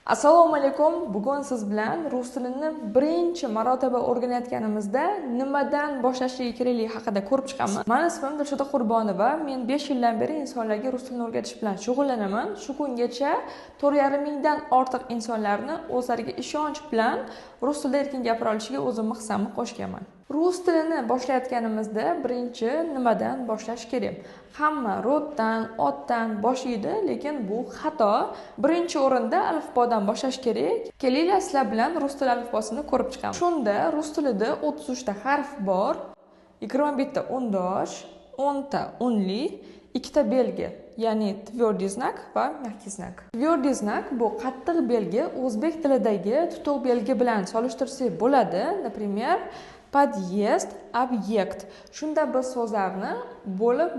Assalomu alaykum. Bugun siz bilan rus tilini birinchi marotaba o'rganayotganimizda nimadan boshlashga kerakligi haqida ko'rib chiqamiz. Meni ismim Dilshoda Qurbonova. Men 5 yildan beri insonlarga rus tilini o'rgatish bilan shug'ullanaman. Shu kungacha 4,5 mingdan ortiq insonlarni o'zlariga ishonch bilan rus tilida erkin gapira olishiga o'zimni hissamni qo'shganman. Rus tilini boshlayotganimizda birinchi nimadan boshlash kerak? Hamma roddan, otdan boshlaydi, lekin bu xato. Birinchi o'rinda alifbodan boshlash kerak. Kelinglar sizlar bilan rus tili alifbosini ko'rib chiqamiz. Shunda rus tilida 33 ta harf bor, 21 ta undosh, 10 ta unli, 2 ta belgi, ya'ni tverdiy znak va mягкий znak. Tverdiy znak bu qattiq belgi, o'zbek tilidagi tutuq belgi bilan solishtirsak bo'ladi. Например, подъезд, объект. Shunda biz so'zlarni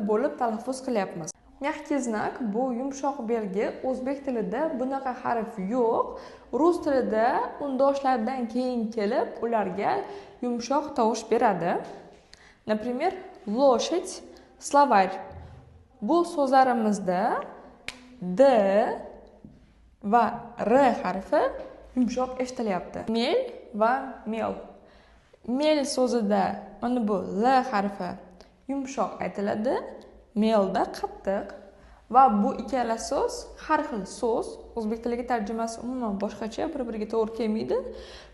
bo'lib talaffuz qilyapmiz. Mягкий znak bu yumshoq belgi. O'zbek tilida bunaqa harf yo'q. Rus tilida undoshlardan keyin kelib, ularga yumshoq tovush beradi. Например, лошадь, словарь. Bu so'zlarimizda d va r harfi yumshoq eshitilyapti. Mel va mel. Mel so'zida mana bu l harfi yumshoq aytiladi, melda qattiq. Va bu ikkala so'z har xil so'z. O'zbek tiliga tarjimasi umuman boshqacha, bir-biriga to'g'ri kelmaydi.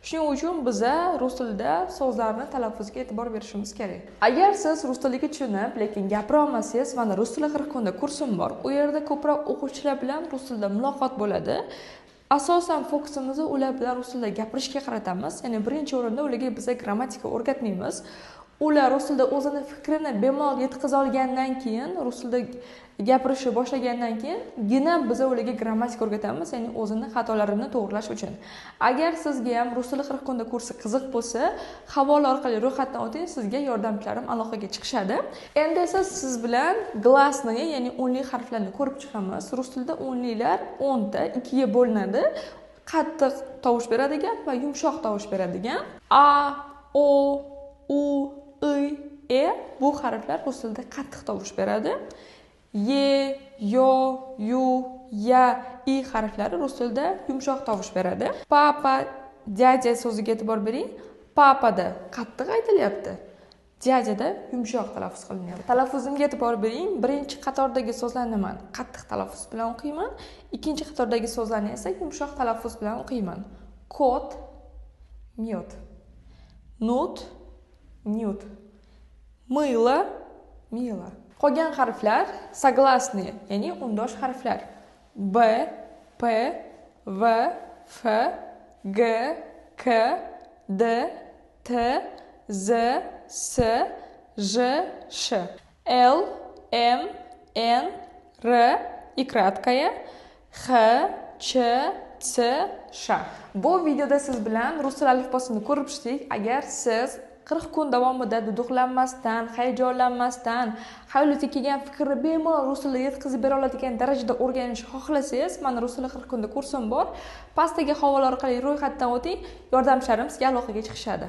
Shuning uchun biz rus tilida so'zlarni talaffuziga e'tibor berishimiz kerak. Agar siz rus tiliga tushunib, lekin gapira olmasangiz, mana rus tili 40 kunda kursim bor. U yerda ko'proq o'quvchilar bilan rus tilida muloqot bo'ladi. Asosan fokusimizni ular bilan rus tilida gapirishga qaratamiz. Ya'ni birinchi o'rinda ularga biz grammatika o'rgatmaymiz. Ular rus tilida o'zini fikrini bemalol yetkaza olgandan keyin, rus tilida gapirishni boshlagandan keyingina biz ularga grammatika o'rgatamiz, ya'ni o'zini xatolarini to'g'rilash uchun. Agar sizga ham rus tili 40 kunda kursi qiziq bo'lsa, havola orqali ro'yxatdan o'ting, sizga yordamchilarim aloqaga chiqishadi. Endi esa siz bilan glasniy, ya'ni unli harflarni ko'rib chiqamiz. Rus tilida unlilar 10 ta 2 ga bo'linadi. Qattiq tovush beradigan va yumshoq tovush beradigan. A, O, U, I, E bu harflar rus tilida qattiq tovush beradi. Ye, yo, yu, ya, i harflari rus tilida yumshoq tovush beradi. Papa, dядя so'ziga e'tibor bering. Papada qattiq aytilyapti. Dядяda yumshoq talaffuz qilinyapti. Talaffuzimga e'tibor bering. Birinchi qatordagi so'zlarni men qattiq talaffuz bilan o'qiyman. Ikkinchi qatordagi so'zlarni esa yumshoq talaffuz bilan o'qiyman. Kot, мед. Nut, nют. Мыло, мило. Qolgan harflar согласные, ya'ni undosh harflar. B, P, V, F, G, K, D, T, Z, S, J, Sh. L, M, N, R и краткая, H, Ch, C, Sh. Bu videoda siz bilan rus tili alifbosini ko'rib chiqdik. Agar siz 40 kun davomida duduqlanmasdan, hayajonlanmasdan, hayolingizga kelgan fikrni bemalol rus tilida yetkazib bera oladigan darajada o'rganishni xohlasangiz, mana rus tili 40 kunda kursim bor. Pastdagi havola orqali ro'yxatdan o'ting, yordamchilarim sizga aloqaga chiqishadi.